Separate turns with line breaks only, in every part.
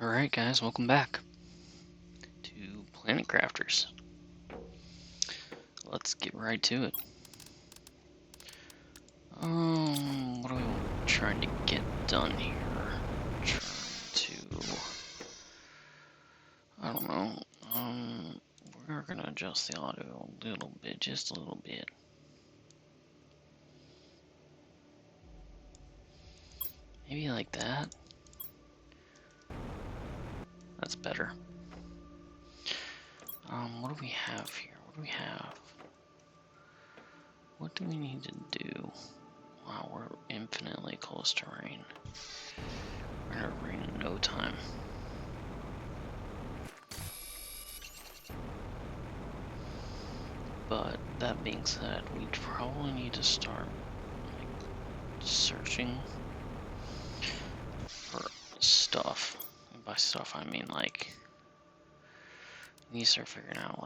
Alright guys, welcome back to Planet Crafters. Let's get right to it. What are we trying to get done here? I don't know. We're gonna adjust the audio a little bit, just a little bit. Maybe like that. That's better. What do we have here? What do we need to do? Wow, we're infinitely close to rain. We're gonna rain in no time. But that being said, we probably need to start searching for stuff. And by stuff I mean we need to start figuring out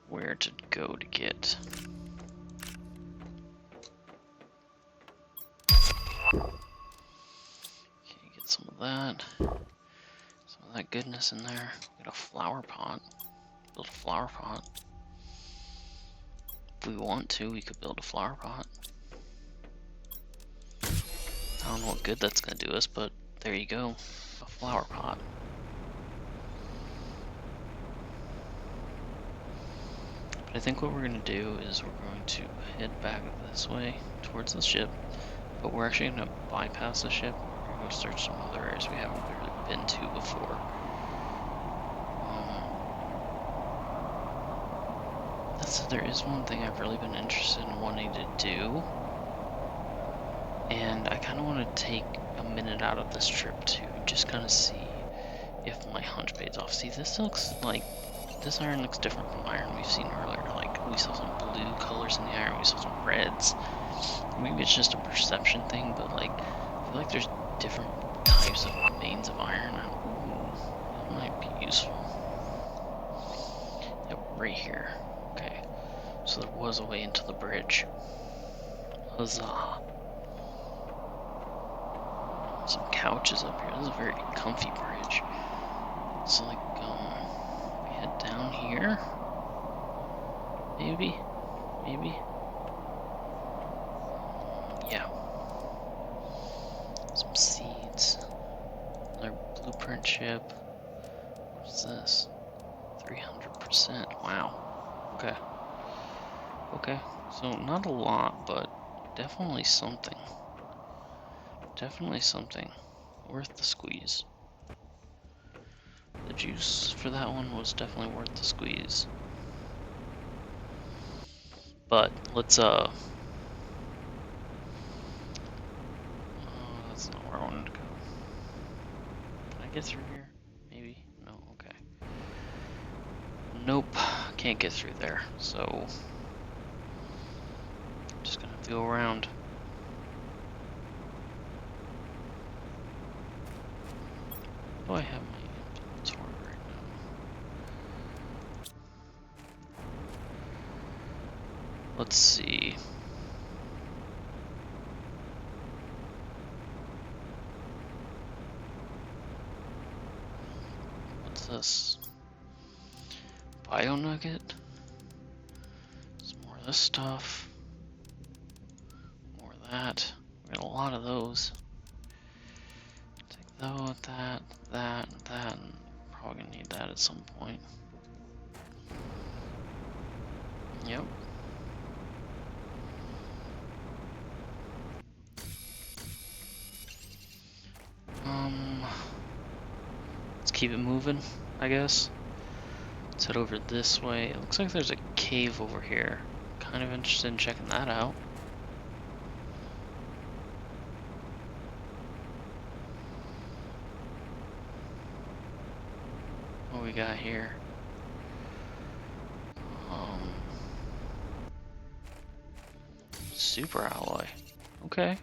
where to go to get. Okay, get some of that goodness in there. Get a flower pot. Build a flower pot. If we want to, we could build a flower pot. I don't know what good that's gonna do us, but there you go. A flower pot. But I think what we're gonna do is we're going to head back this way towards the ship, but we're actually gonna bypass the ship. We're gonna go search some other areas we haven't really been to before. There is one thing I've really been interested in wanting to do, and I kind of want to take a minute out of this trip to just kind of see if my hunch pays off. See, this iron looks different from iron we've seen earlier. Like, we saw some blue colors in the iron, we saw some reds. Maybe it's just a perception thing, but I feel like there's different types of veins of iron. Ooh, that might be useful. Yep, right here. Okay, so there was a way into the bridge. Huzzah. Some couches up here. This is a very comfy bridge. So we head down here. Maybe. Yeah. Some seeds. Another blueprint ship. What's this? 300%. Wow. Okay. So not a lot, but definitely something. Definitely something worth the squeeze. The juice for that one was definitely worth the squeeze. But let's that's not where I wanted to go. Can I get through here? Maybe? No, okay. Nope, can't get through there, so just gonna have to go around. Do I have my inventory right now? Let's see. What's this? Bio nugget? Some more of this stuff. More of that. We got a lot of those. Take that, that. Probably gonna need that at some point. Yep. Let's keep it moving, I guess. Let's head over this way. It looks like there's a cave over here. Kind of interested in checking that out. What we got here? Super alloy. Okay.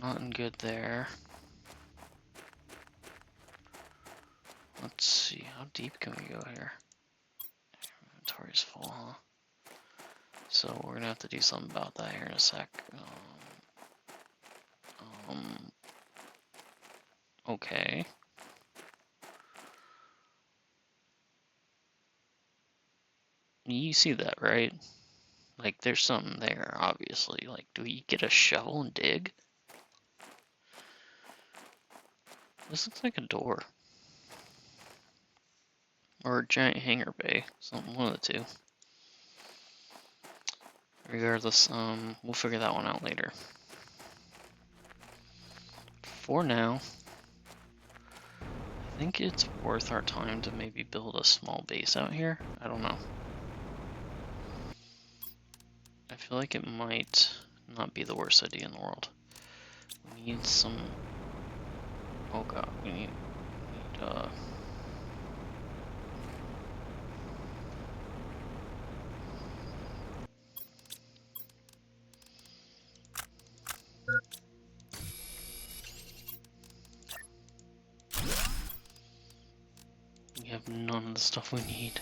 Nothing good there. Let's see, how deep can we go here? Inventory's full, huh? So we're gonna have to do something about that here in a sec. Okay. You see that, right? Like, there's something there, obviously. Like, do we get a shovel and dig? This looks like a door. Or a giant hangar bay. Something, one of the two. Regardless, we'll figure that one out later. For now, I think it's worth our time to maybe build a small base out here. I don't know. I feel like it might not be the worst idea in the world. We need some... Oh god, we need we have none of the stuff we need.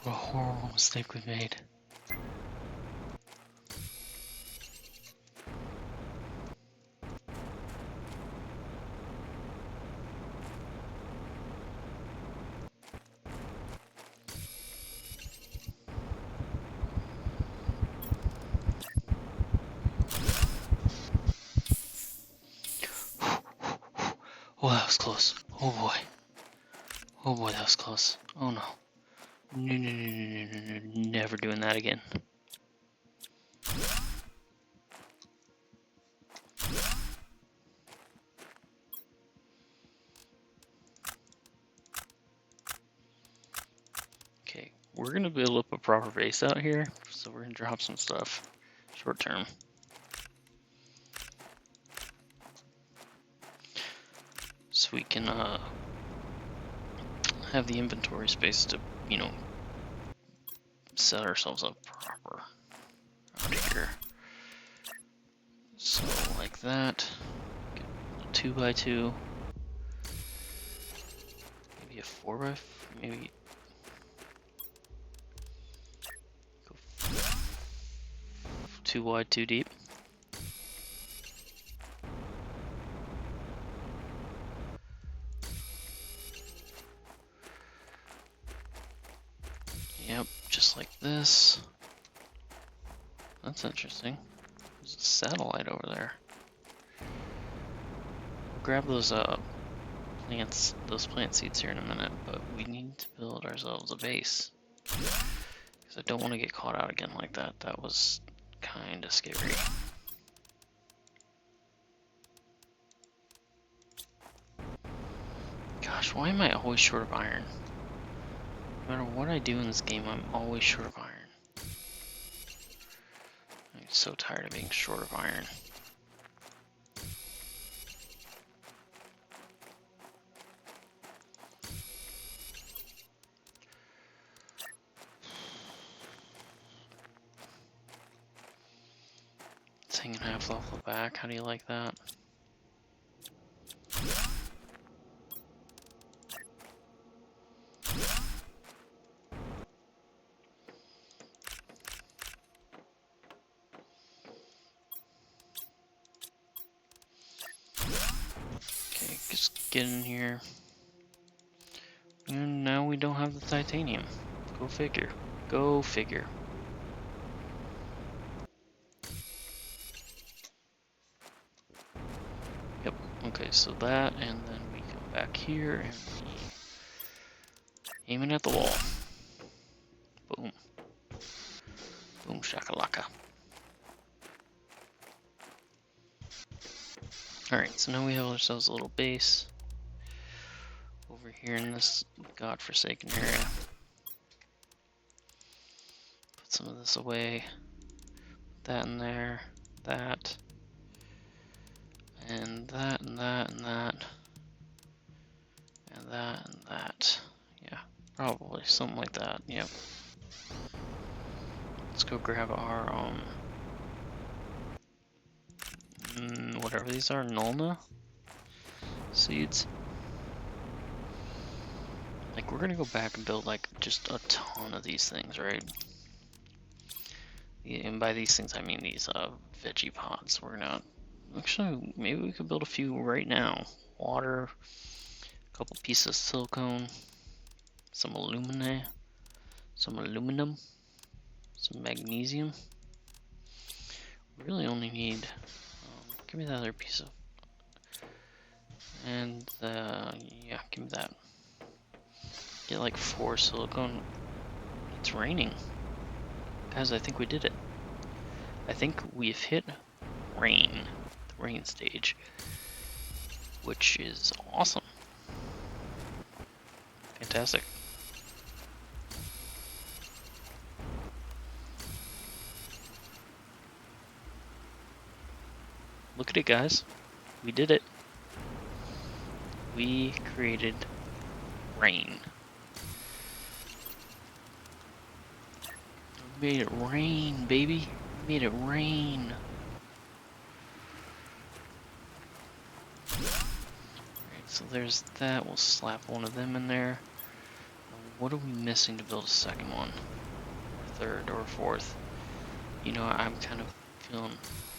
What a horrible mistake we made. Oh, that was close. Oh boy. Oh boy, that was close. Oh no. No, no, no, no, no, no, no. Never doing that again. Okay, we're gonna build up a proper base out here, so we're gonna drop some stuff short term. So we can have the inventory space to, you know, set ourselves up proper out here. So like that, get a 2x2, maybe a 4x, maybe go 2 wide, 2 deep. Yep, just like this. That's interesting. There's a satellite over there. We'll grab those plants, those plant seeds here in a minute, but we need to build ourselves a base. Because I don't want to get caught out again like that. That was kind of scary. Gosh, why am I always short of iron? No matter what I do in this game, I'm always short of iron. I'm so tired of being short of iron. It's hanging half off the back. How do you like that? Okay, just get in here. And now we don't have the titanium. Go figure. Go figure. Yep, okay, so that, and then we come back here and we aiming at the wall. Boom. Boom shakalaka. Alright, so now we have ourselves a little base over here in this godforsaken area. Put some of this away. Put that in there. That. And that, and that, and that. And that, and that. Yeah, probably something like that. Yep. Let's go grab our, whatever these are, Nulna seeds. Like, we're gonna go back and build, like, just a ton of these things, right? And by these things, I mean these, veggie pods. We're gonna Actually, maybe we could build a few right now. Water, a couple pieces of silicone, some aluminum, some magnesium. We really only need, give me that other piece of, and yeah, give me that. Get like 4 silicone. It's raining. Guys, I think we did it. I think we've hit rain, the rain stage, which is awesome. Fantastic. Look at it, guys. We did it. We created rain. We made it rain, baby. We made it rain. Alright, so there's that. We'll slap one of them in there. What are we missing to build a second one? Or third or fourth? You know, I'm kind of feeling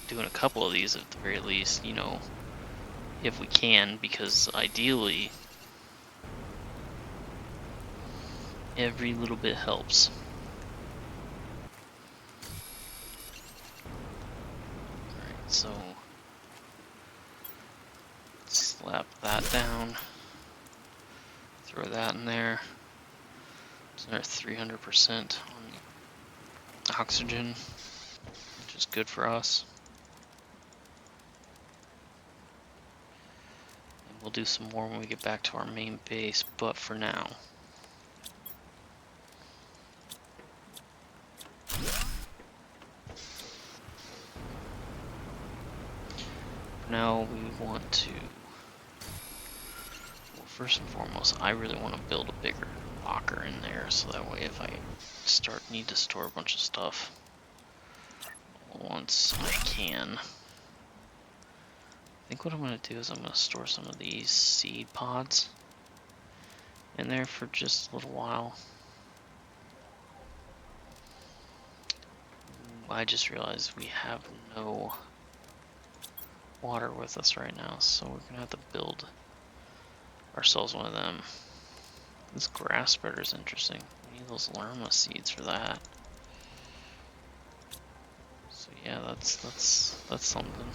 doing a couple of these at the very least, you know, if we can, because ideally every little bit helps. Alright, so slap that down, throw that in there. It's another 300% on oxygen, which is good for us. And we'll do some more when we get back to our main base, but for now, we want to, well, first and foremost, I really want to build a bigger locker in there, so that way if I need to store a bunch of stuff once I can. I think what I'm going to do is I'm going to store some of these seed pods in there for just a little while. I just realized we have no water with us right now, so we're gonna have to build ourselves one of them. This grass spreader is interesting. We need those lerma seeds for that. So yeah, that's something.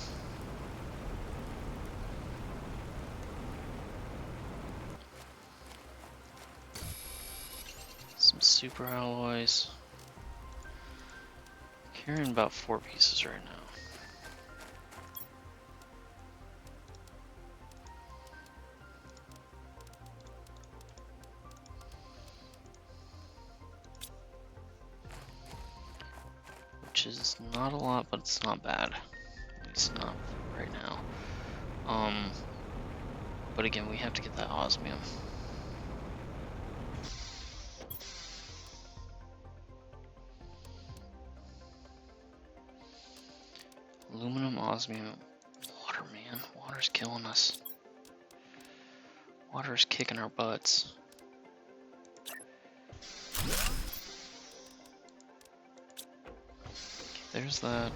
Some super alloys. Carrying about 4 pieces right now. Which is not a lot, but it's not bad. At least not right now. But again, we have to get that osmium. Aluminum, osmium, water, man. Water's killing us. Water's kicking our butts. There's that.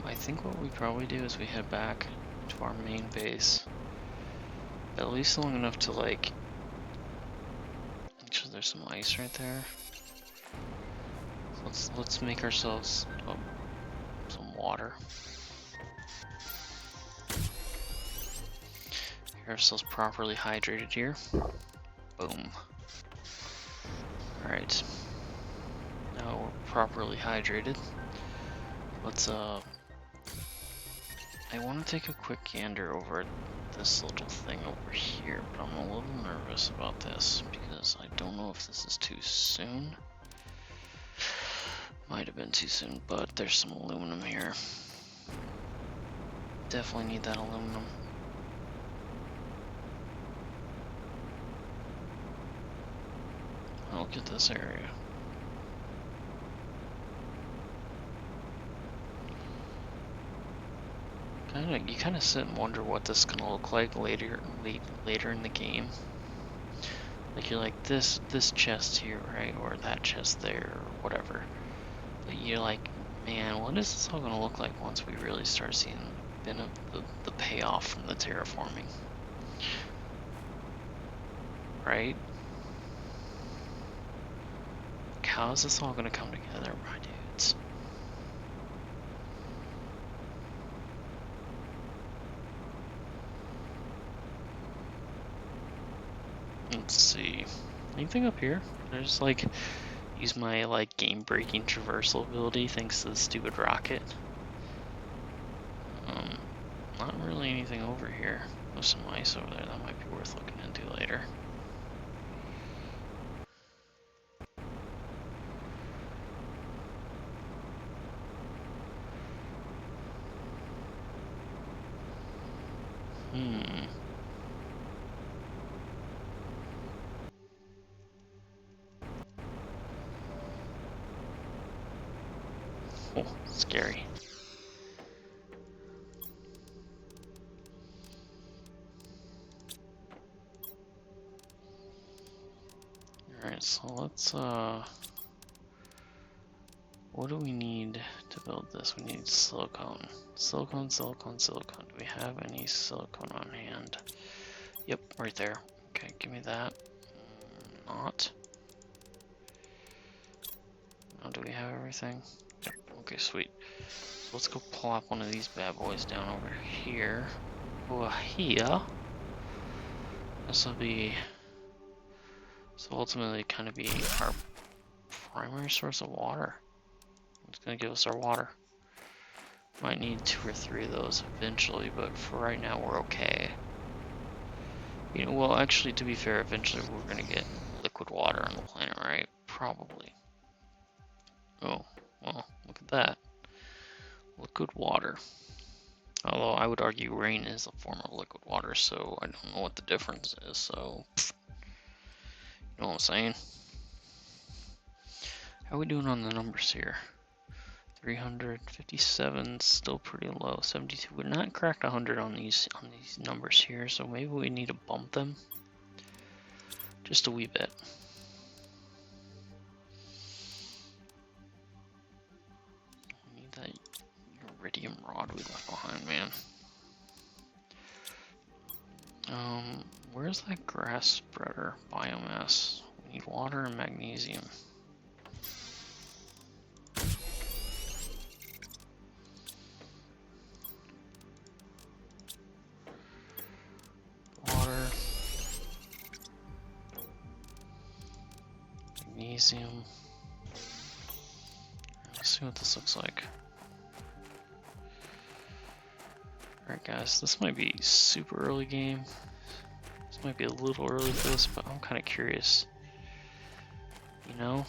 I think what we probably do is we head back to our main base. At least long enough to like... Actually, there's some ice right there. So let's make ourselves some water. Get ourselves properly hydrated here. Boom. Alright. Now we're properly hydrated. Let's I want to take a quick gander over at this little thing over here, but I'm a little nervous about this because I don't know if this is too soon. Might have been too soon, but there's some aluminum here. Definitely need that aluminum. Look at this area. You kind of sit and wonder what this is gonna look like later in the game. Like you're like this chest here, right, or that chest there, or whatever. But you're like, Man, what is this all gonna look like once we really start seeing the payoff from the terraforming? Right? Like, how is this all gonna come together, my dudes? Let's see. Anything up here? Can I just like use my like game-breaking traversal ability thanks to the stupid rocket? Not really anything over here. There's some ice over there that might be worth looking into later. Oh, scary. Alright, so let's, what do we need to build this? We need silicone. Silicone, silicone, silicone. Do we have any silicone on hand? Yep, right there. Okay, give me that. Not. Now, do we have everything? Yep, okay, sweet. So let's go plop one of these bad boys down over here. Over here. This will be... So ultimately kind of be our primary source of water. It's going to give us our water. Might need 2 or 3 of those eventually, but for right now we're okay. You know, well, actually, to be fair, eventually we're going to get liquid water on the planet, right? Probably. Oh, well, look at that. Liquid water. Although I would argue rain is a form of liquid water, so I don't know what the difference is, so... You know what I'm saying? How are we doing on the numbers here? 357, still pretty low. 72. We're not cracked 100 on these numbers here, so maybe we need to bump them just a wee bit. We need that iridium rod we left behind, man. Where's that grass spreader biomass? We need water and magnesium. Water. Magnesium. Let's see what this looks like. Alright guys, this might be super early game. This might be a little early for this, but I'm kind of curious. You know?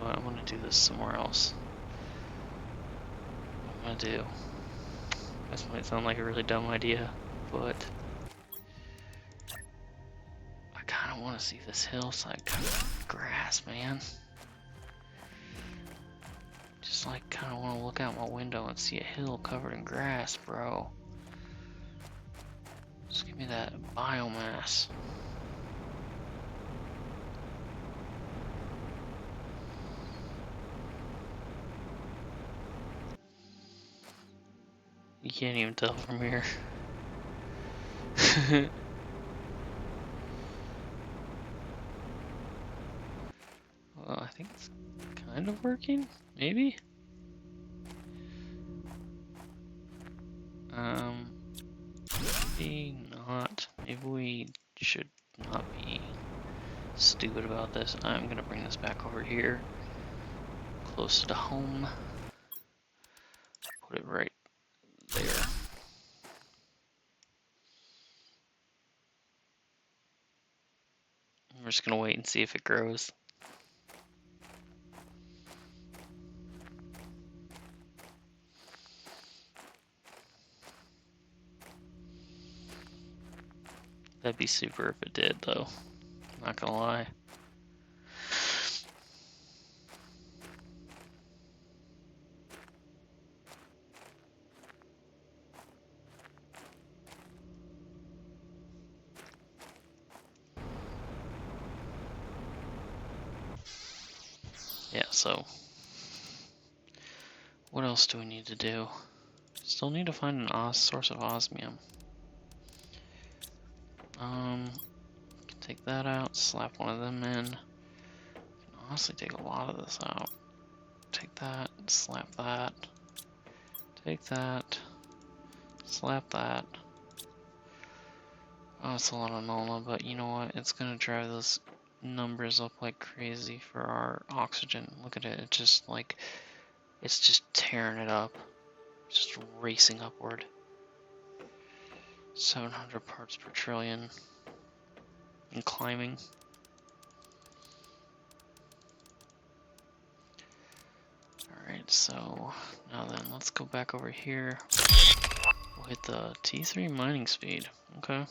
I'm gonna do this somewhere else. What I'm gonna do. This might sound like a really dumb idea, but I kinda wanna see this hillside covered in grass, man. Just like kinda wanna look out my window and see a hill covered in grass, bro. Just give me that biomass. You can't even tell from here. Well, I think it's kind of working, maybe? Maybe not. Maybe we should not be stupid about this. I'm gonna bring this back over here, closer to home. Put it right there. We're just gonna wait and see if it grows. That'd be super if it did, though. Not gonna lie. Yeah, so what else do we need to do? Still need to find an source of osmium. Take that out, slap one of them in. Can honestly take a lot of this out. Take that, slap that. Take that, slap that. Oh, it's a lot of NOLA, but you know what? It's gonna drive those numbers up like crazy for our oxygen. Look at it, it's just tearing it up. It's just racing upward. 700 parts per trillion. And climbing. Alright, so now then, let's go back over here. We'll hit the T3 mining speed. Okay.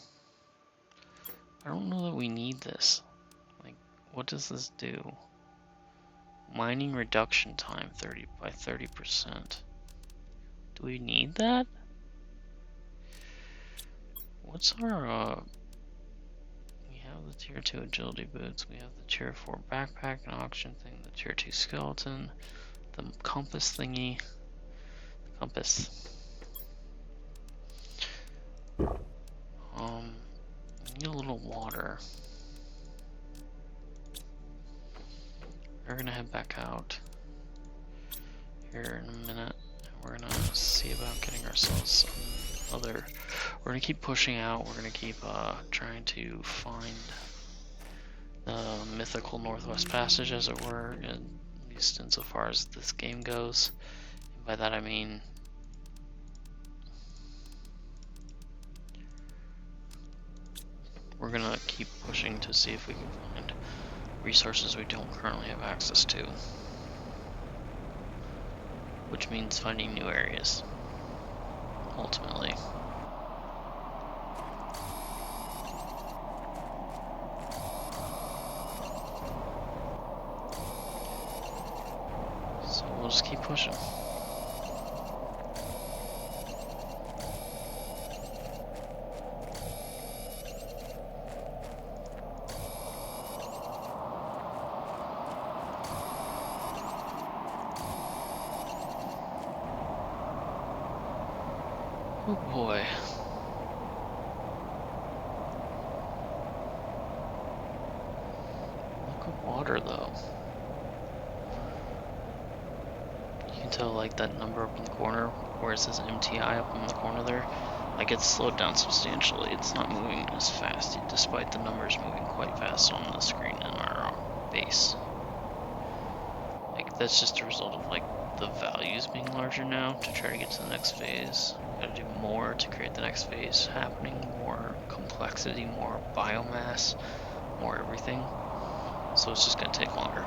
I don't know that we need this. Like, what does this do? Mining reduction time 30%. Do we need that? What's our, we have the tier 2 agility boots, we have the tier 4 backpack and oxygen thing, the tier 2 skeleton, the compass thingy, compass. Need a little water. We're gonna head back out here in a minute. We're gonna see about getting ourselves some other. We're gonna keep pushing out. We're gonna keep trying to find the mythical Northwest Passage, as it were, at least insofar as this game goes. And by that I mean we're gonna keep pushing to see if we can find resources we don't currently have access to, which means finding new areas, ultimately. So we'll just keep pushing. Oh boy. Look at water though. You can tell like that number up in the corner where it says MTI up in the corner there, like it's slowed down substantially. It's not moving as fast despite the numbers moving quite fast on the screen in our base. Like that's just a result of like the values being larger now to try to get to the next phase. Gotta do more to create the next phase happening, more complexity, more biomass, more everything. So it's just gonna take longer.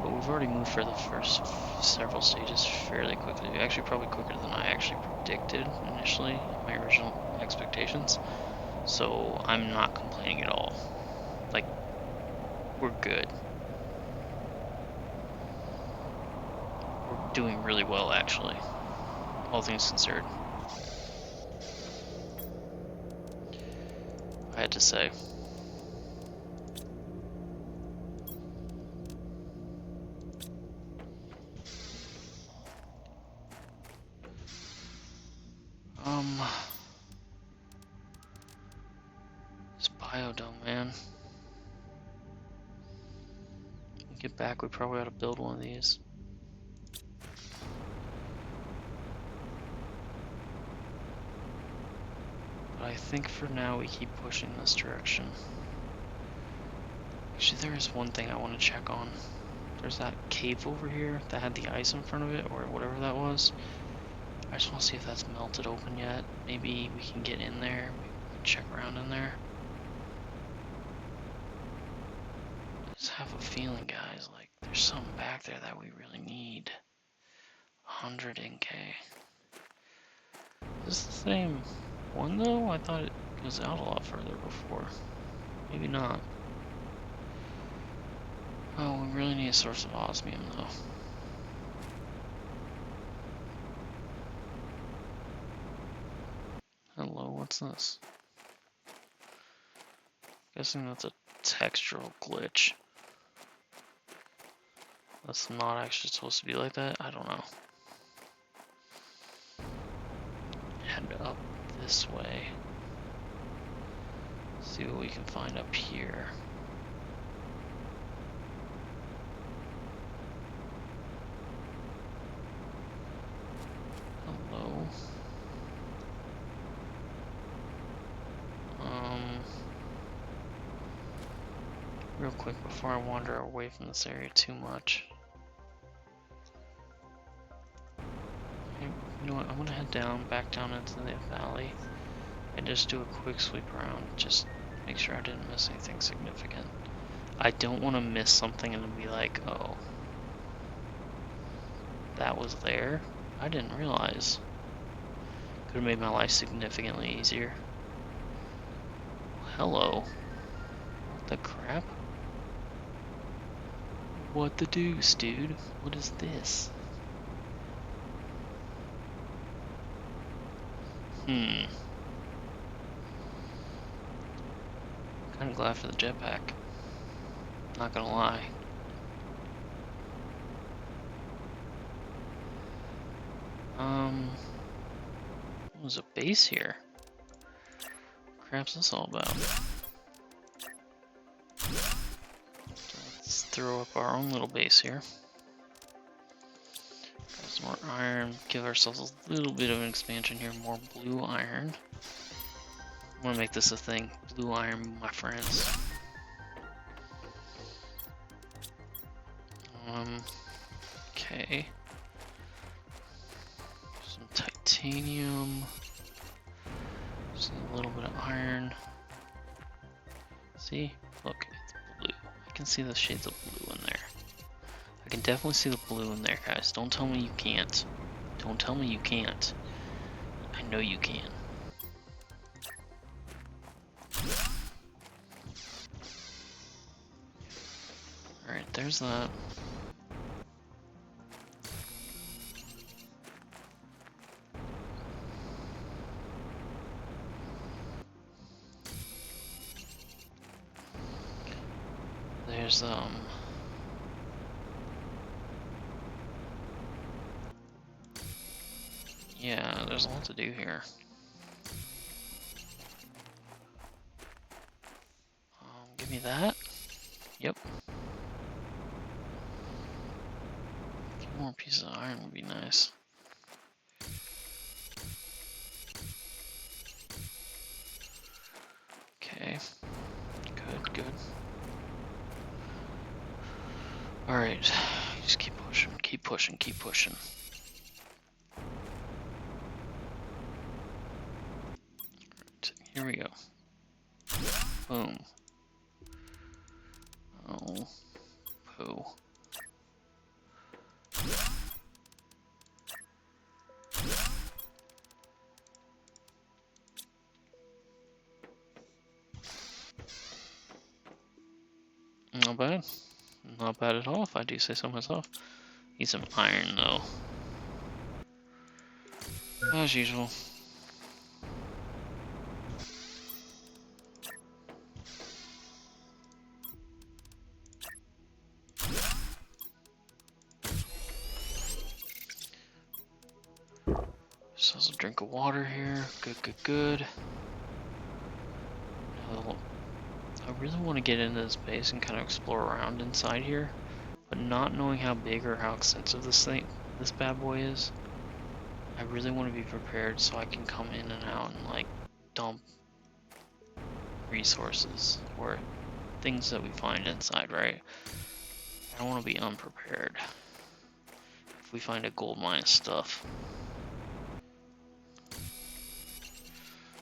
But we've already moved for the first several stages fairly quickly. Actually, probably quicker than I actually predicted initially in my original expectations. So I'm not complaining at all. Like, we're good. We're doing really well, actually, all things considered, I had to say. This biodome, man. When we get back, we probably ought to build one of these. But I think for now we keep pushing this direction. Actually, there is one thing I want to check on. There's that cave over here that had the ice in front of it, or whatever that was. I just want to see if that's melted open yet. Maybe we can get in there. Maybe we can check around in there. I just have a feeling, guys, like there's something back there that we really need. 100 NK. Is this the same one though? I thought it was out a lot further before. Maybe not. Oh, we really need a source of osmium though. Hello, what's this? Guessing that's a textural glitch. That's not actually supposed to be like that. I don't know. Head up this way. See what we can find up here. Hello. Real quick before I wander away from this area too much. You know what, I'm gonna head back down into the valley and just do a quick sweep around, just make sure I didn't miss anything significant. I don't want to miss something and be like, oh, that was there? I didn't realize. Could have made my life significantly easier. Hello. What the crap? What the deuce, dude? What is this? Kinda glad for the jetpack. Not gonna lie. There's a base here. What crap's this all about? Let's throw up our own little base here. Grab some more iron, give ourselves a little bit of an expansion here, more blue iron. I want to make this a thing. Blue iron, my friends. Okay. Some titanium. Just need a little bit of iron. See? Look, it's blue. I can see the shades of blue in there. I can definitely see the blue in there, guys. Don't tell me you can't. Don't tell me you can't. I know you can. Alright, there's that. There's, yeah, there's a lot to do here. Give me that. Yep. A few more pieces of iron would be nice. Okay. Good, good. Alright. Just keep pushing, keep pushing, keep pushing. Alright, here we go. Boom. Oh. Poo. Not bad. Not bad at all, if I do say so myself. Need some iron, though. As usual. Just has a drink of water here. Good, good, good. I really want to get into this base and kind of explore around inside here, but not knowing how big or how extensive this bad boy is, I really want to be prepared so I can come in and out and like dump resources or things that we find inside, right? I don't want to be unprepared if we find a gold mine of stuff.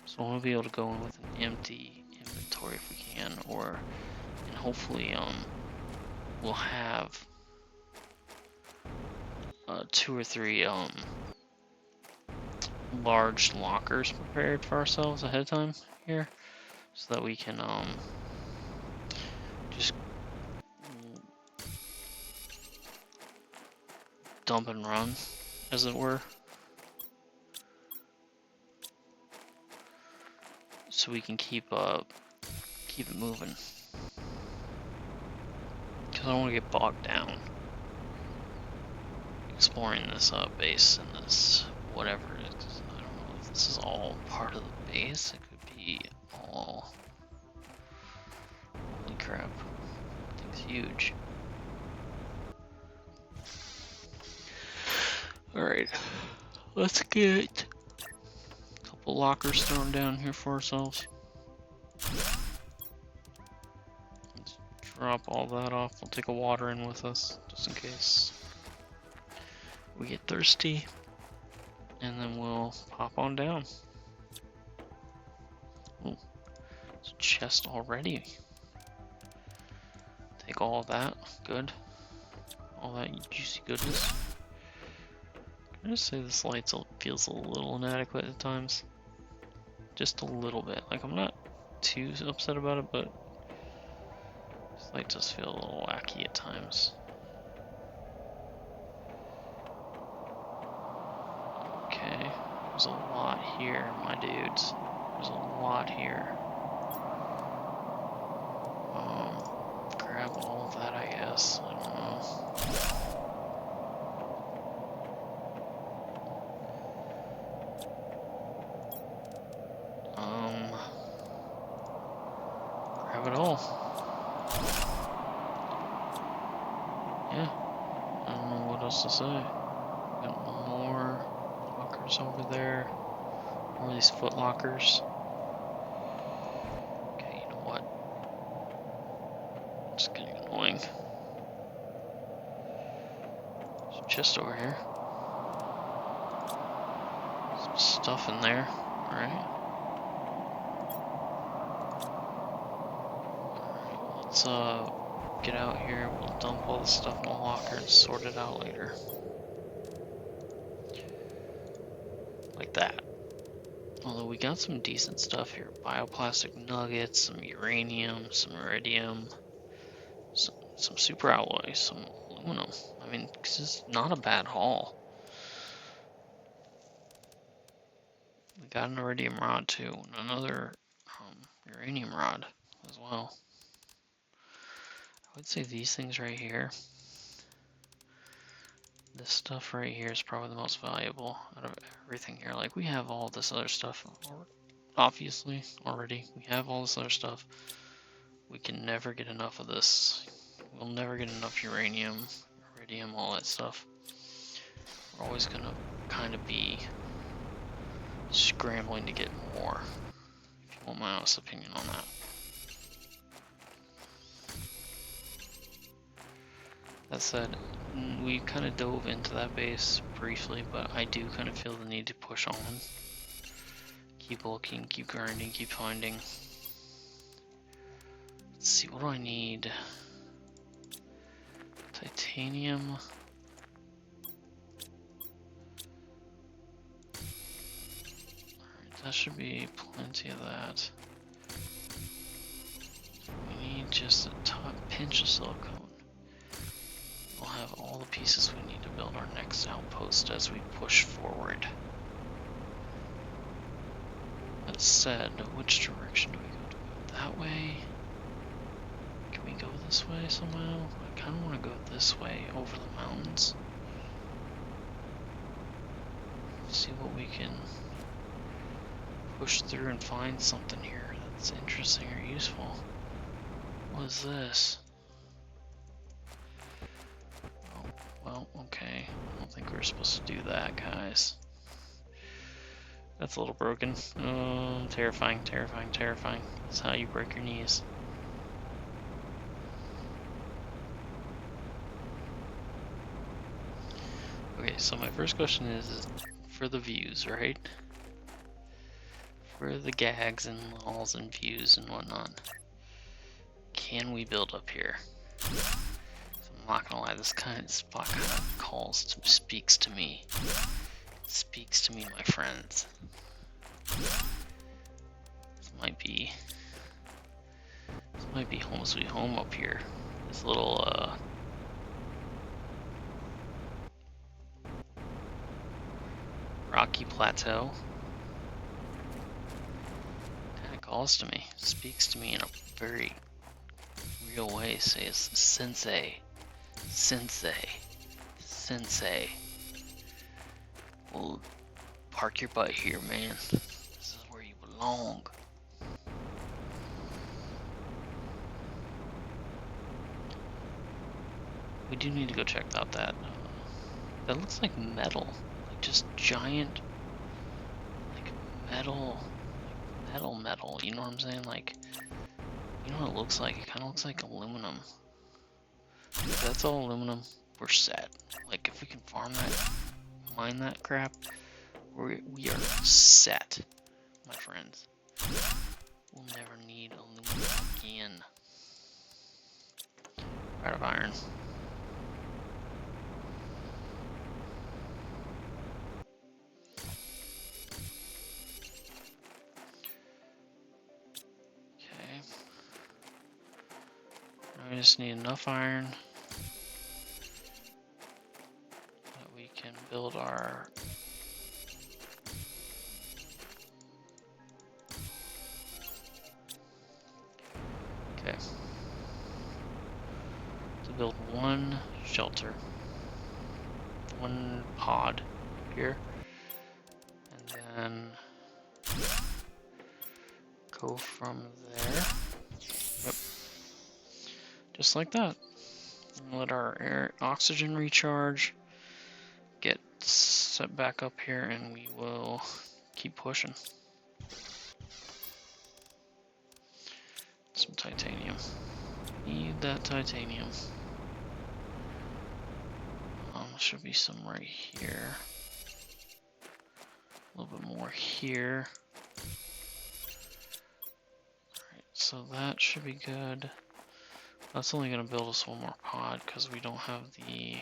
So I want to be able to go in with an empty inventory if we can, and hopefully we'll have 2 or 3 large lockers prepared for ourselves ahead of time here, so that we can just dump and run, as it were. So we can keep it moving. Because I don't want to get bogged down. exploring this base and this whatever it is. 'Cause I don't know if this is all part of the base. It could be all. Holy crap! Thing's huge. All right, let's get a couple lockers thrown down here for ourselves. Let's drop all that off. We'll take a water in with us just in case we get thirsty, and then we'll pop on down. Ooh, there's a chest already. Take all of that. Good. All that juicy goodness. I just say this light feels a little inadequate at times. Just a little bit. Like, I'm not too upset about it, but this light does feel a little wacky at times. Okay, there's a lot here, my dudes. There's a lot here. Grab all of that, I guess. I don't know. Grab it all. Yeah. I don't know what else to say. Got more lockers over there. More of these foot lockers. Okay, you know what? It's getting annoying. There's a chest over here. Some stuff in there. Alright. Let's get out here. We'll dump all the stuff in the locker and sort it out later. Like that. Although we got some decent stuff here. Bioplastic nuggets, some uranium, some iridium, some super alloy, some aluminum. I mean, this is not a bad haul. We got an iridium rod too, and another uranium rod as well. I would say these things right here. This stuff right here is probably the most valuable out of everything here. Like, we have all this other stuff, obviously, already. We have all this other stuff. We can never get enough of this. We'll never get enough uranium, iridium, all that stuff. We're always gonna kind of be scrambling to get more, if you want my honest opinion on that. That said, we kind of dove into that base briefly, but I do kind of feel the need to push on. Keep looking, keep grinding, keep finding. Let's see, what do I need? Titanium. Alright, that should be plenty of that. We need just a pinch of silicone. We'll have all the pieces we need to build our next outpost as we push forward. That said, which direction do we go? Do we go that way? Can we go this way somehow? I kind of want to go this way over the mountains. See what we can push through and find something here that's interesting or useful. What is this? Well, okay. I don't think we're supposed to do that, guys. That's a little broken. Oh, terrifying, terrifying, terrifying. That's how you break your knees. Okay, so my first question is for the views, right? For the gags and alls and views and whatnot. Can we build up here? I'm not gonna lie, this spot kind of speaks to me. It speaks to me, my friends. This might be home sweet home up here. This little rocky plateau kind of calls to me, speaks to me in a very real way. Says, Sensei. Sensei. Sensei. Well, park your butt here, man. This is where you belong. We do need to go check out that. That looks like metal, like just giant, like metal. You know what I'm saying? Like, you know what it looks like? It kind of looks like aluminum. If that's all aluminum, we're set. Like, if we can farm that, mine that crap, we are set, my friends. We'll never need aluminum again. We're out of iron. Okay. Now we just need enough iron that we can build our... Okay. To build one shelter. One pod up here. And then go from there. Yep. Just like that. And let our oxygen recharge. Get set back up here and we will keep pushing. Some titanium. Need that titanium. Should be some right here. A little bit more here. Alright, so that should be good. That's only going to build us one more pod because we don't have the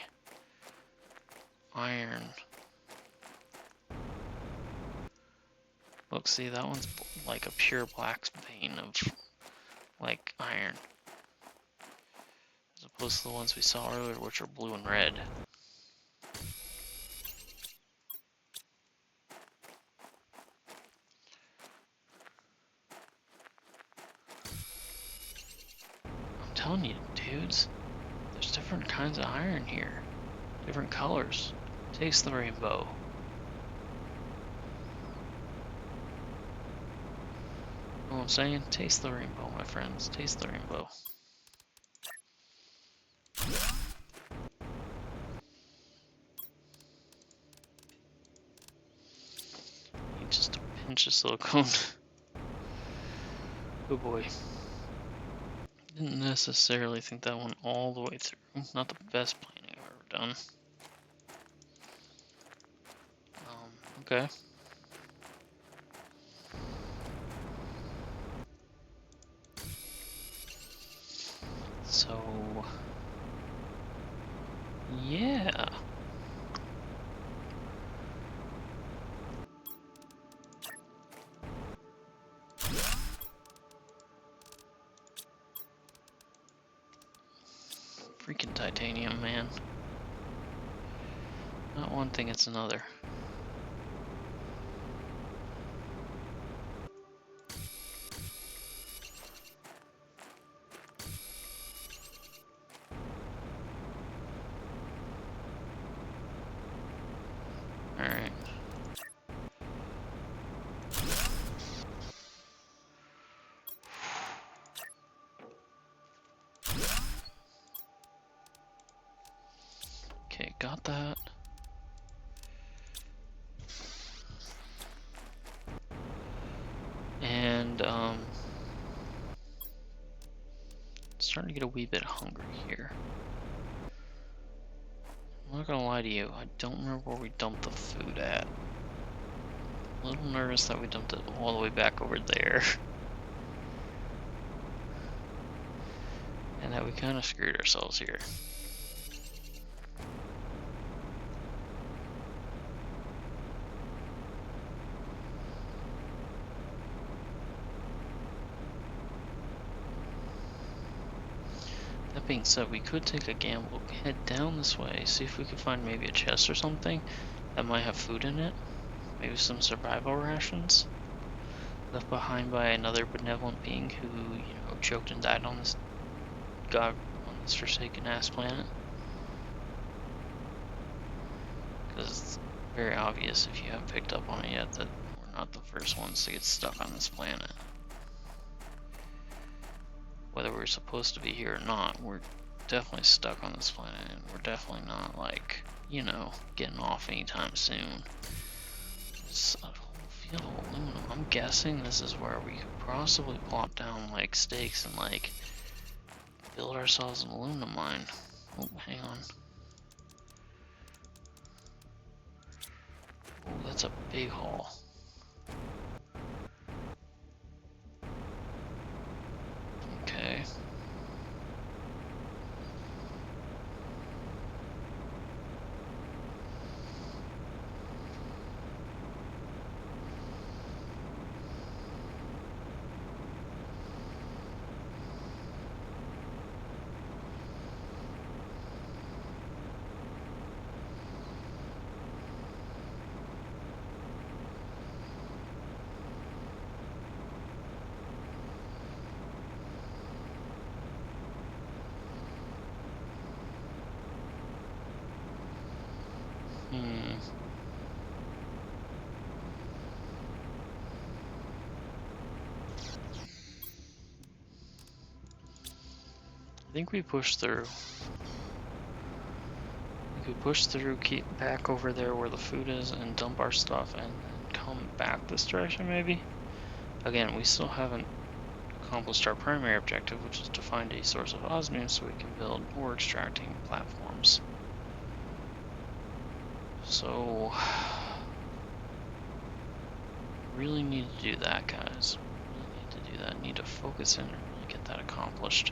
iron. Look, see, that one's like a pure black vein of like iron. As opposed to the ones we saw earlier, which are blue and red. I'm telling you, dudes, there's different kinds of iron here. Different colors. Taste the rainbow. Know what I'm saying? Taste the rainbow, my friends. Taste the rainbow. Need just a pinch of silicone. Oh boy. Didn't necessarily think that one all the way through. Not the best planning I've ever done. Okay. So, yeah. Freaking titanium, man. Not one thing, it's another. Alright. Okay, got that. And, starting to get a wee bit hungry here. I'm not gonna lie to you, I don't remember where we dumped the food at. A little nervous that we dumped it all the way back over there. And that we kind of screwed ourselves here. That being said, we could take a gamble, head down this way, see if we could find maybe a chest or something that might have food in it. Maybe some survival rations left behind by another benevolent being who, you know, choked and died on this forsaken ass planet. Because very obvious if you haven't picked up on it yet that we're not the first ones to get stuck on this planet. Whether we're supposed to be here or not, we're definitely stuck on this planet, and we're definitely not, like, you know, getting off anytime soon. It's a whole field of aluminum. I'm guessing this is where we could possibly plop down, like, stakes and, like, build ourselves an aluminum mine. Oh, hang on. Oh, that's a big haul. Okay. I think we push through. We could push through, keep back over there where the food is, and dump our stuff, and then come back this direction, maybe? Again, we still haven't accomplished our primary objective, which is to find a source of osmium so we can build ore extracting platforms. So, really need to do that, guys. Really need to do that. Need to focus in and really get that accomplished,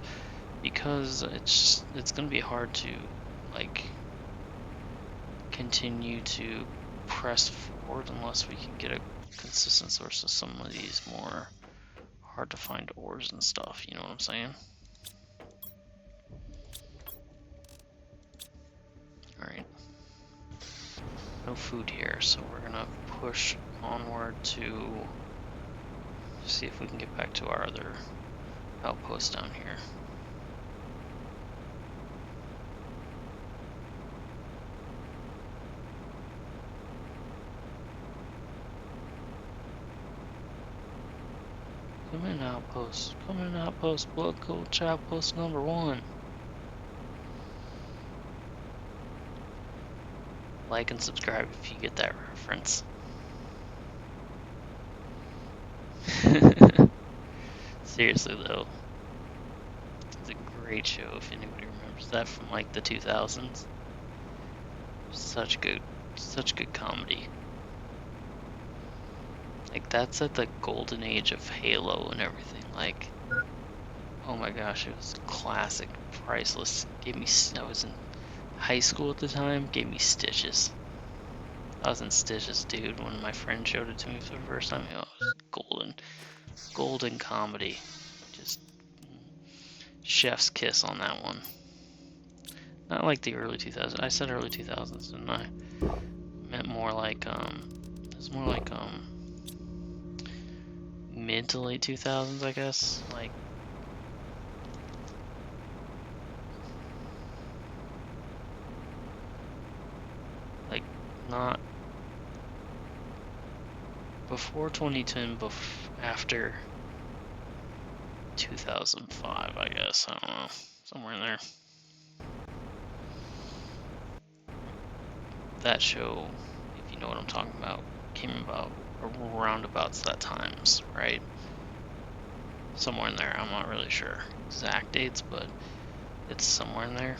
because it's going to be hard to, like, continue to press forward unless we can get a consistent source of some of these more hard to find ores and stuff, you know what I'm saying? Alright. No food here, so we're gonna push onward to see if we can get back to our other outpost down here. Come in, outpost. Come in, outpost. Blood Gulch outpost number 1. Like and subscribe if you get that reference. Seriously though, it's a great show if anybody remembers that from like the 2000s. Such good comedy. Like, that's at the golden age of Halo and everything. Like, oh my gosh, it was classic, priceless. I was in high school at the time, gave me stitches. I was in stitches, dude, when my friend showed it to me for the first time. It was golden comedy. Just chef's kiss on that one. Not like the early 2000s. I said early 2000s, didn't I? Meant more like, it was more like, mid to late 2000s, I guess. Like not before 2010, after 2005, I guess. I don't know, somewhere in there. That show, if you know what I'm talking about, came about around about that times, right? Somewhere in there. I'm not really sure exact dates, but it's somewhere in there.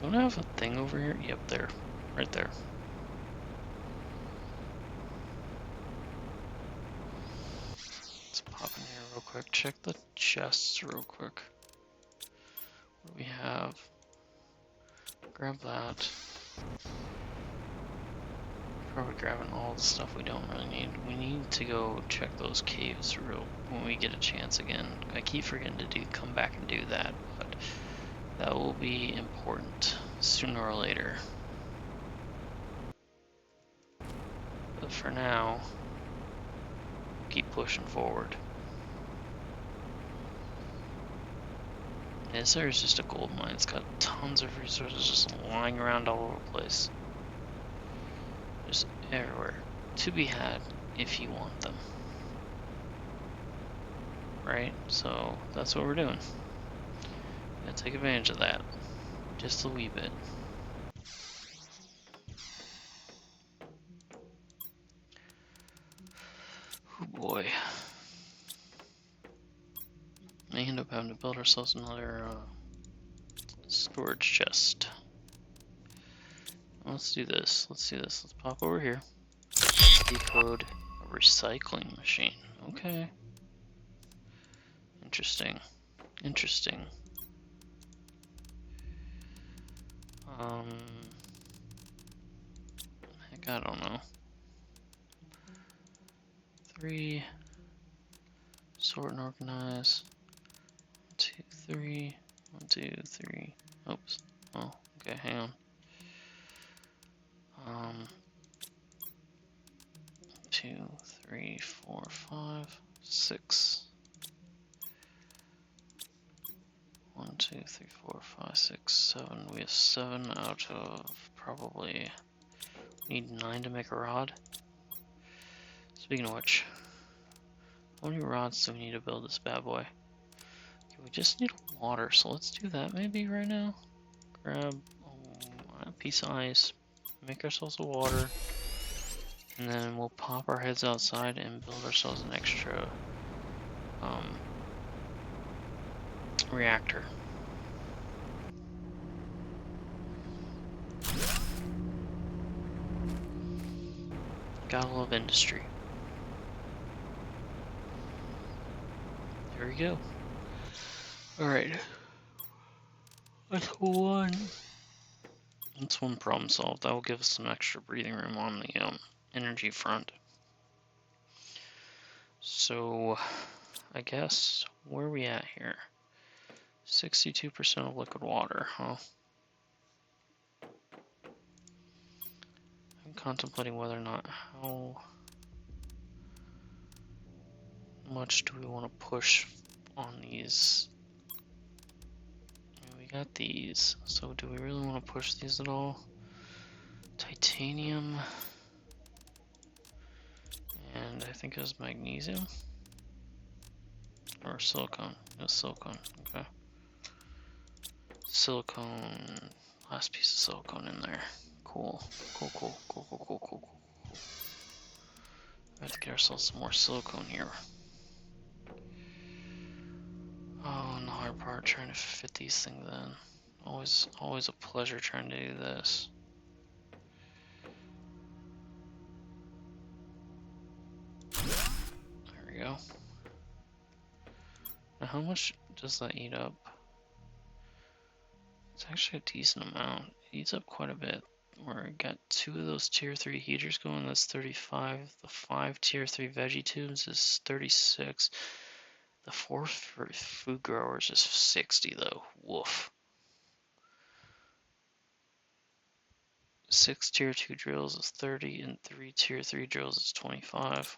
Don't I have a thing over here? Yep, there. Right there. Let's pop in here real quick. Check the chests real quick. What do we have? Grab that. Probably grabbing all the stuff we don't really need. We need to go check those caves when we get a chance again. I keep forgetting to come back and do that, but that will be important sooner or later. But for now, we'll keep pushing forward. This area is just a gold mine. It's got tons of resources just lying around all over the place. Just everywhere. To be had if you want them. Right? So that's what we're doing. Gotta take advantage of that. Just a wee bit. Oh boy. May end up having to build ourselves another storage chest. Let's do this. Let's pop over here. Decode a recycling machine. Okay. Interesting. Interesting. Heck, I don't know. 3. Sort and organize. 1, 2, 3. 1, 2, 3. Oops. Oh, okay, hang on. 2, 3, 4, 5, 6. 1, 2, 3, 4, 5, 6, 7. We have 7 out of probably. Need 9 to make a rod. Speaking of which, how many rods do we need to build this bad boy? Okay, we just need water, so let's do that maybe right now. Grab a piece of ice, make ourselves a water, and then we'll pop our heads outside and build ourselves an extra reactor. Gotta love industry. There we go. Alright. That's one. That's one problem solved. That will give us some extra breathing room on the energy front. So, I guess, where are we at here? 62% of liquid water, huh? I'm contemplating whether or not how much do we want to push on these. We got these, so do we really want to push these at all? Titanium, and I think it was magnesium, or silicone. It was silicone, okay. Silicone, last piece of silicone in there. Cool. Cool. We have to get ourselves some more silicone here. Oh, and the hard part, trying to fit these things in. Always a pleasure trying to do this. There we go. Now, how much does that eat up? It's actually a decent amount. It eats up quite a bit. We got 2 of those tier 3 heaters going, that's 35. The 5 tier 3 veggie tubes is 36. The 4 for food growers is 60 though. Woof. 6 tier 2 drills is 30, and 3 tier 3 drills is 25.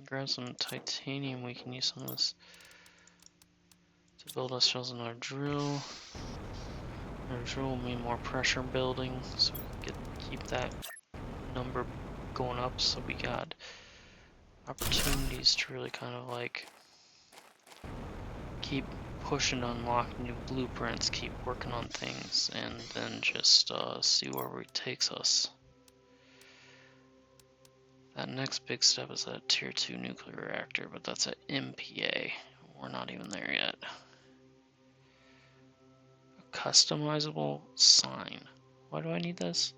Grab some titanium, we can use some of this to build ourselves another drill. Our drill will mean more pressure building, so we can keep that number going up, so we got opportunities to really kind of like keep pushing to unlock new blueprints, keep working on things, and then just see where it takes us. That next big step is that tier 2 nuclear reactor, but that's at MPA. We're not even there yet. A customizable sign. Why do I need this?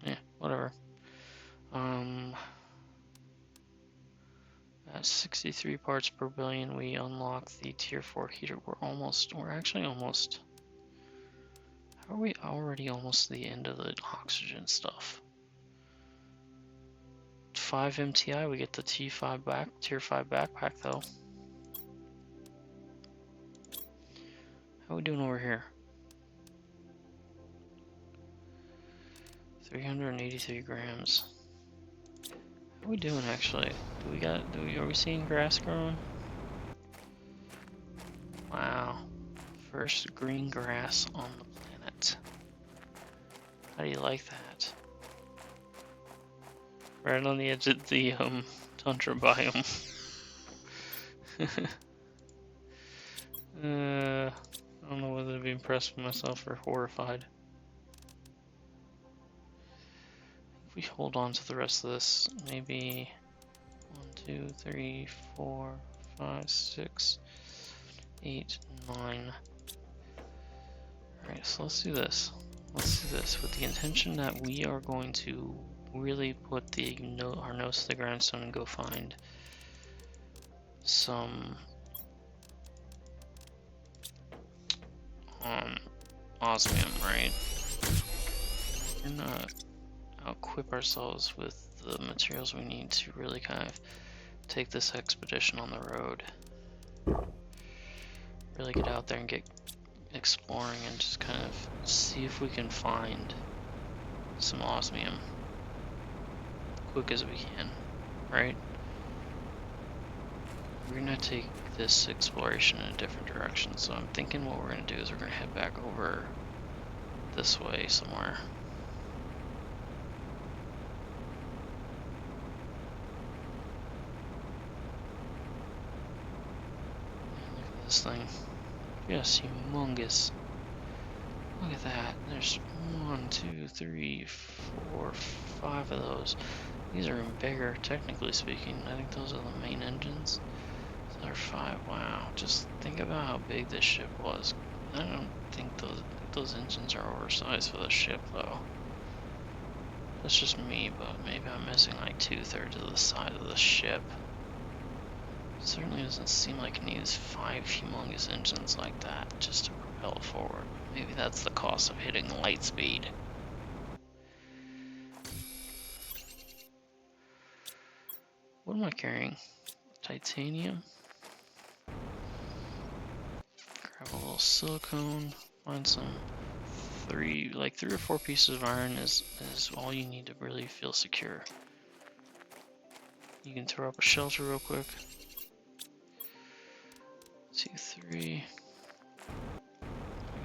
Yeah, whatever. At 63 parts per billion, we unlock the tier 4 heater. We're actually almost. How are we already almost to the end of the oxygen stuff? 5 MTI, we get the tier 5 backpack though. How are we doing over here? 383 grams. How are we doing actually? Are we seeing grass growing? first green grass on the planet. How do you like that? Right on the edge of the tundra biome. I don't know whether to be impressed with myself or horrified. If we hold on to the rest of this, maybe 1, 2, 3, 4, 5, 6, 8, 9. Alright, so let's do this. Let's do this with the intention that we are going to really put our nose to the grindstone and go find some osmium, right? We're gonna equip ourselves with the materials we need to really kind of take this expedition on the road. Really get out there and get exploring and just kind of see if we can find some osmium quick as we can, right? We're gonna take this exploration in a different direction, so I'm thinking what we're gonna do is we're gonna head back over this way somewhere. Look at this thing. Just humongous. Look at that. There's 1, 2, 3, 4, 5 of those. These are even bigger, technically speaking. I think those are the main engines. So there are 5. Wow. Just think about how big this ship was. I don't think those engines are oversized for the ship, though. That's just me, but maybe I'm missing like 2/3 of the side of the ship. Certainly doesn't seem like it needs 5 humongous engines like that just to propel it forward. Maybe that's the cost of hitting light speed. What am I carrying? Titanium. Grab a little silicone. Find some 3 or 4 pieces of iron is all you need to really feel secure. You can throw up a shelter real quick. 2, 3.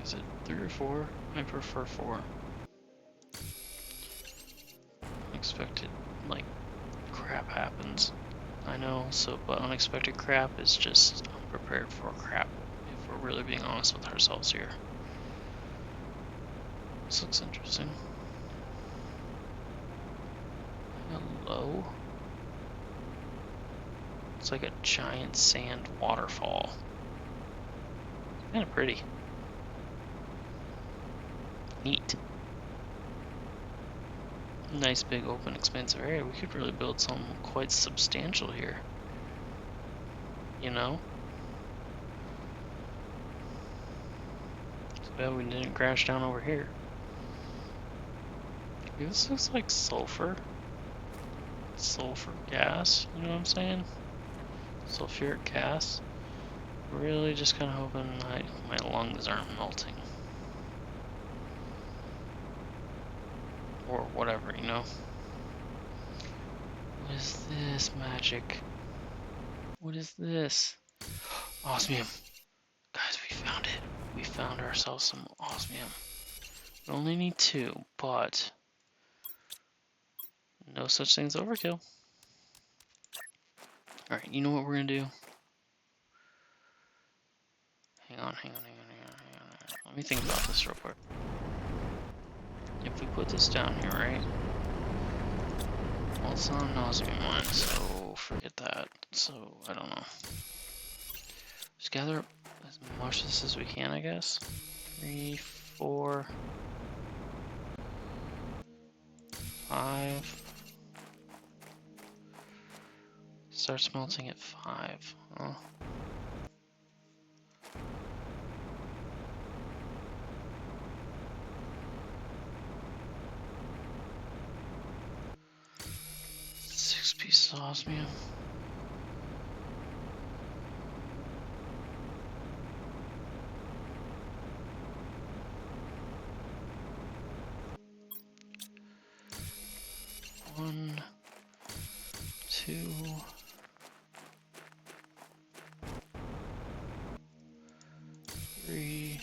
Is it 3 or 4? I prefer 4. Unexpected, crap happens. I know, but unexpected crap is just unprepared for crap, if we're really being honest with ourselves here. This looks interesting. Hello? It's like a giant sand waterfall. It's kind of pretty. Neat. Nice big open expansive area. We could really build something quite substantial here. You know? Too bad we didn't crash down over here. This looks like sulfur. Sulfur gas, you know what I'm saying? Sulfuric gas. Really just kind of hoping my lungs aren't melting. Or whatever, you know? What is this magic? What is this? Osmium. Guys, we found it. We found ourselves some osmium. We only need 2, but no such thing as overkill. Alright, you know what we're gonna do? Hang on. Let me think about this real quick. If we put this down here, right? Well, it's not an osmium mine, so forget that. So, I don't know. Just gather up as much of this as we can, I guess. 3, 4, 5. Start smelting at 5. Huh? Pieces of osmium. One, 2, 3,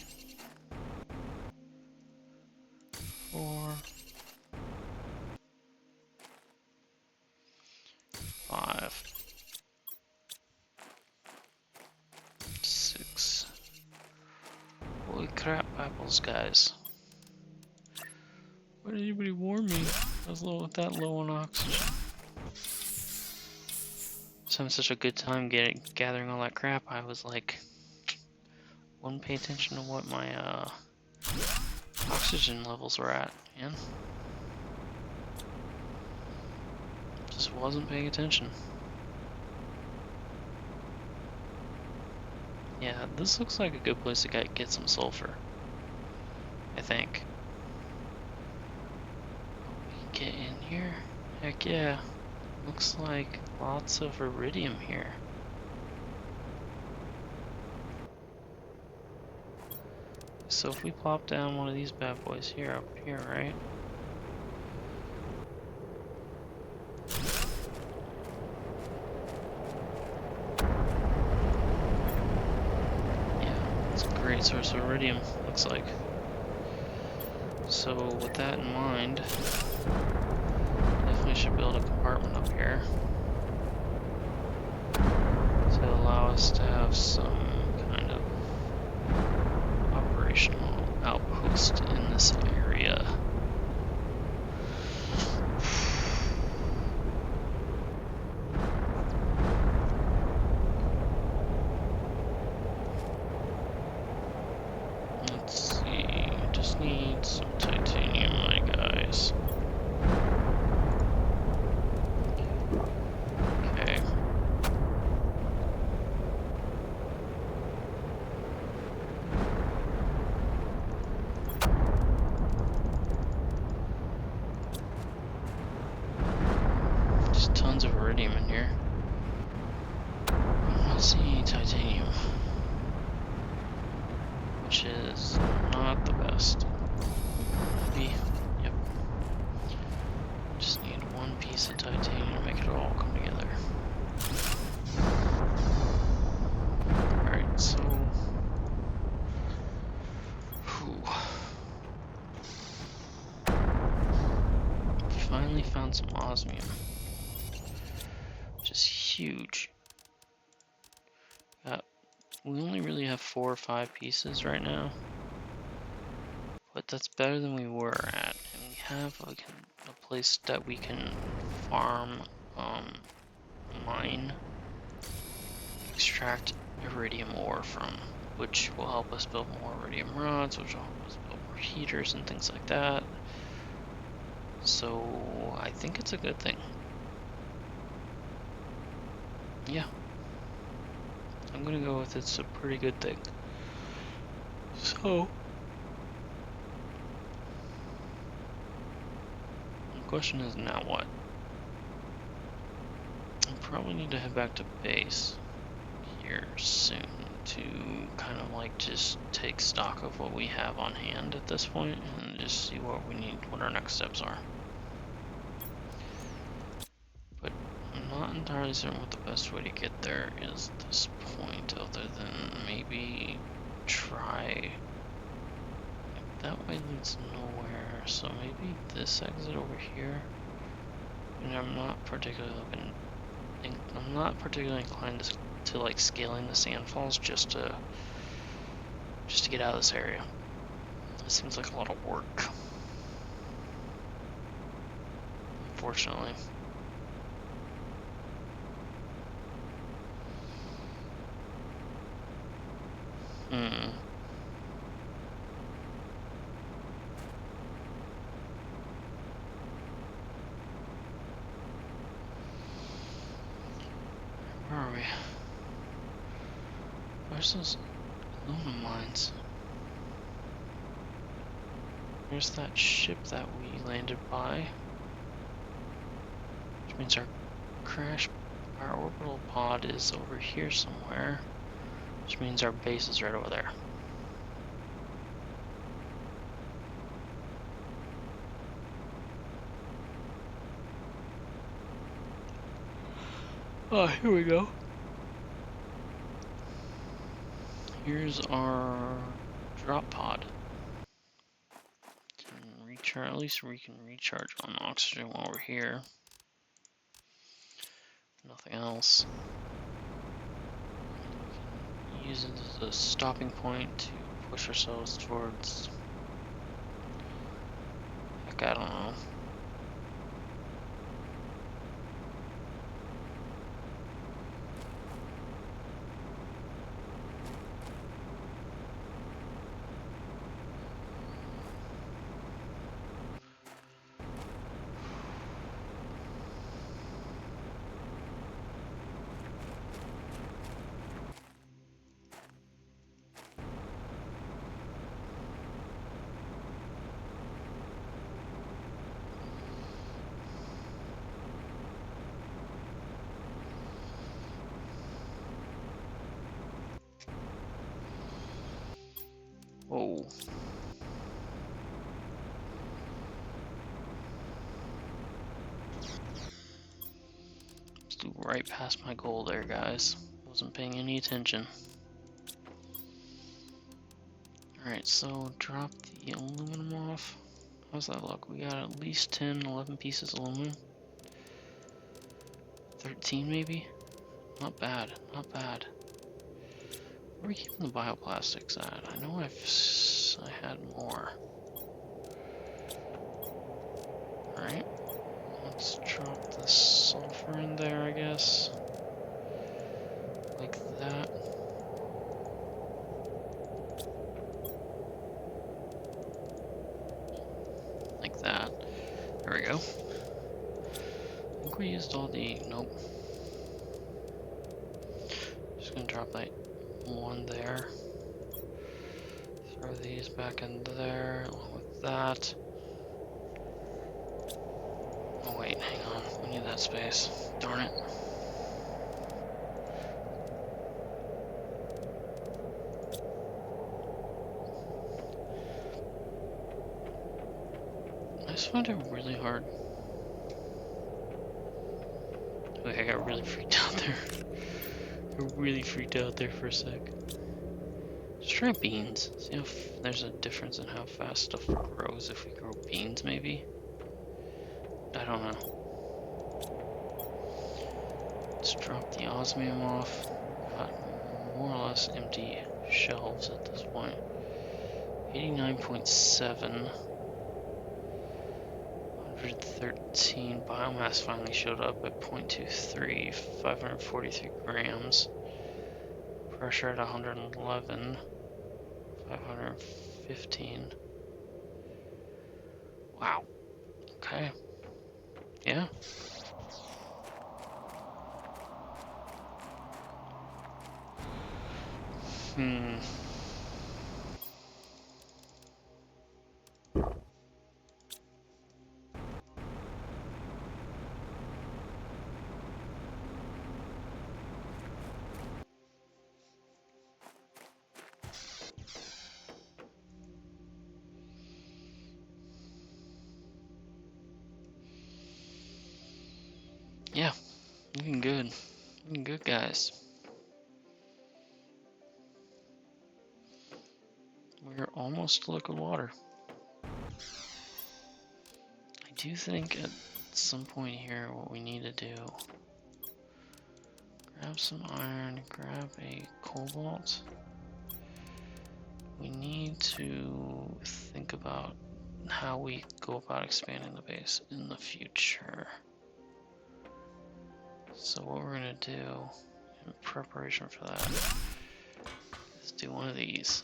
5, 6. Holy crap, apples, guys. Why did anybody warn me? I was that low on oxygen. I was having such a good time gathering all that crap. I was like, wouldn't pay attention to what my oxygen levels were at, man. Just wasn't paying attention. Yeah, this looks like a good place to get some sulfur, I think. We can get in here? Heck yeah. Looks like lots of iridium here. So if we plop down one of these bad boys here, up here, right? Yeah, it's a great source of iridium, looks like. So with that in mind, definitely should build a compartment up here to allow us to have some kind of operational outpost in this area. Let's see, just need some titanium, my guys. Okay. Just tons of iridium in here. I'm not seeing any titanium, which is not the best. Maybe, yep. Just need one piece of titanium to make it all come together. Alright, so... Finally found some osmium, which is huge. We only really have 4 or 5 pieces right now, but that's better than we were at. And we have a place that we can farm, mine, extract iridium ore from, which will help us build more iridium rods, which will help us build more heaters and things like that. So I think it's a good thing. Yeah. I'm gonna go with it's a pretty good thing. So, the question is now what? I probably need to head back to base here soon to kind of like just take stock of what we have on hand at this point and just see what we need, what our next steps are. But I'm not entirely certain what the best way to get there is at this point, other than maybe try. That way leads nowhere, so maybe this exit over here. And I'm not particularly inclined to like scaling the sand falls just to get out of this area. It seems like a lot of work, unfortunately. Where are we? Where's those aluminum mines? There's that ship that we landed by, which means our orbital pod is over here somewhere, which means our base is right over there. Oh, here we go. Here's our drop pod. At least we can recharge on oxygen while we're here. nothing else. We can use it as a stopping point to push ourselves towards, heck, I don't know. Whoa. Flew right past my goal there, guys. Wasn't paying any attention. Alright, so drop the aluminum off. How's that look? We got at least 10, 11 pieces of aluminum. 13 maybe? Not bad, not bad. Where are we keeping the bioplastics at? I know I had more. Alright, let's drop the sulfur in there, I guess. Like that. Like that. There we go. I think we used all the... Nope. Just gonna drop that one there. Throw these back in there along with that. Oh wait, hang on. We need that space. Darn it. I just find it really hard. Wait, I got really freaked out there. I really freaked out there for a sec. Let's try beans. See if there's a difference in how fast stuff grows if we grow beans, maybe? I don't know. Let's drop the osmium off. Got more or less empty shelves at this point. 89.7. 113. Biomass finally showed up at 0.23. 543 grams. Pressure at 111. 515. Wow. Okay. Yeah. Yeah. Looking good. Looking good, guys. We're almost to liquid water. I do think at some point here what we need to do, grab some iron, grab a cobalt. We need to think about how we go about expanding the base in the future. So what we're gonna do in preparation for that is do one of these.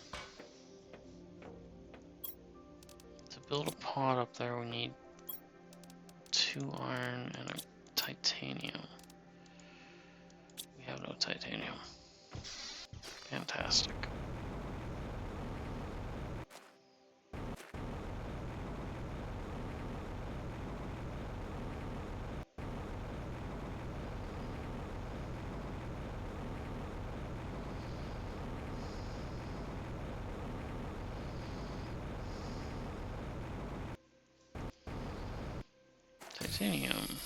To build a pod up there, we need 2 iron and a titanium. We have no titanium. Fantastic. Titanium.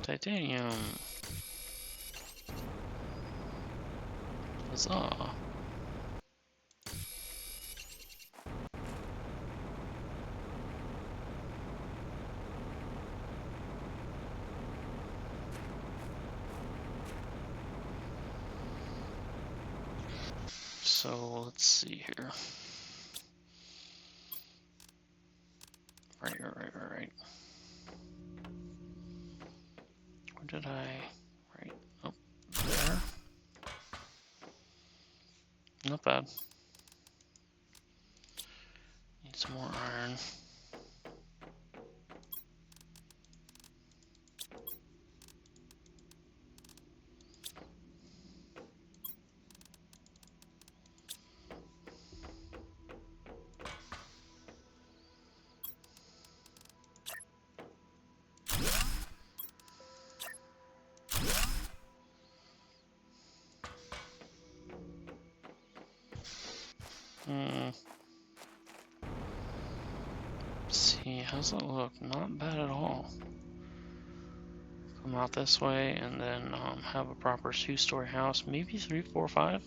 Titanium. Huzzah. So let's see here. Right. Where did I? Right up there. Not bad. Need some more iron. See, how's that look? Not bad at all. Come out this way and then have a proper 2-story house. Maybe 3, 4, 5? I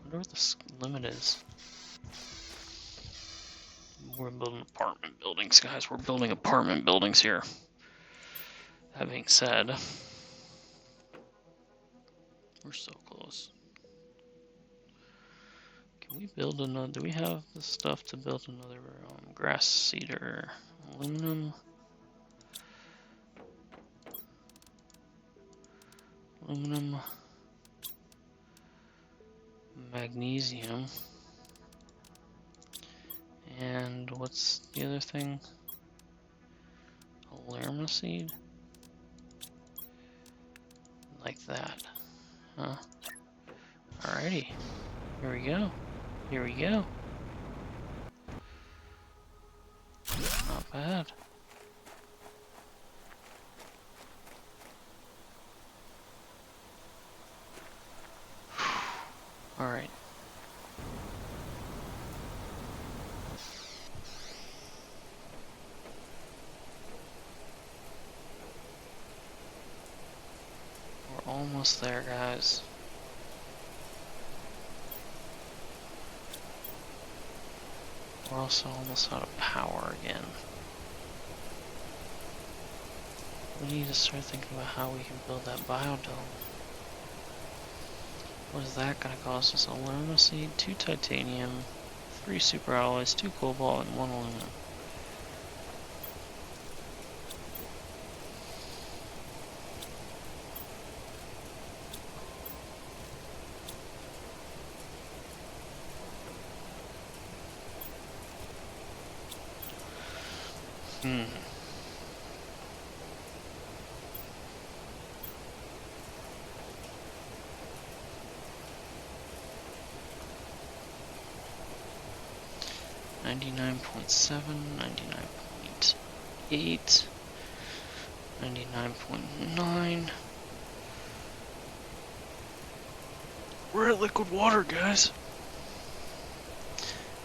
wonder what the limit is. We're building apartment buildings, guys. We're building apartment buildings here. That being said, we're so close. Can we build another? Do we have the stuff to build another grass cedar? Aluminum. Magnesium. And what's the other thing? Alarma seed? Like that. Huh? Alrighty. Here we go. Here we go. Not bad. Alright. We're almost there, guys. We're also almost out of power again. We need to start thinking about how we can build that biodome. What is that going to cost us? Aluminum seed, 2 titanium, 3 super alloys, 2 cobalt, and 1 aluminum. Hmm. $99.7, $99.8, $99.9. We're at liquid water, guys.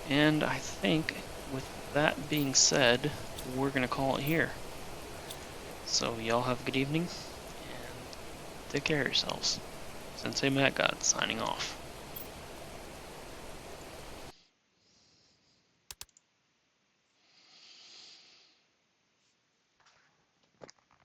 And I think with that being said, we're gonna call it here. So y'all have a good evening and take care of yourselves. Sensei Matt God signing off.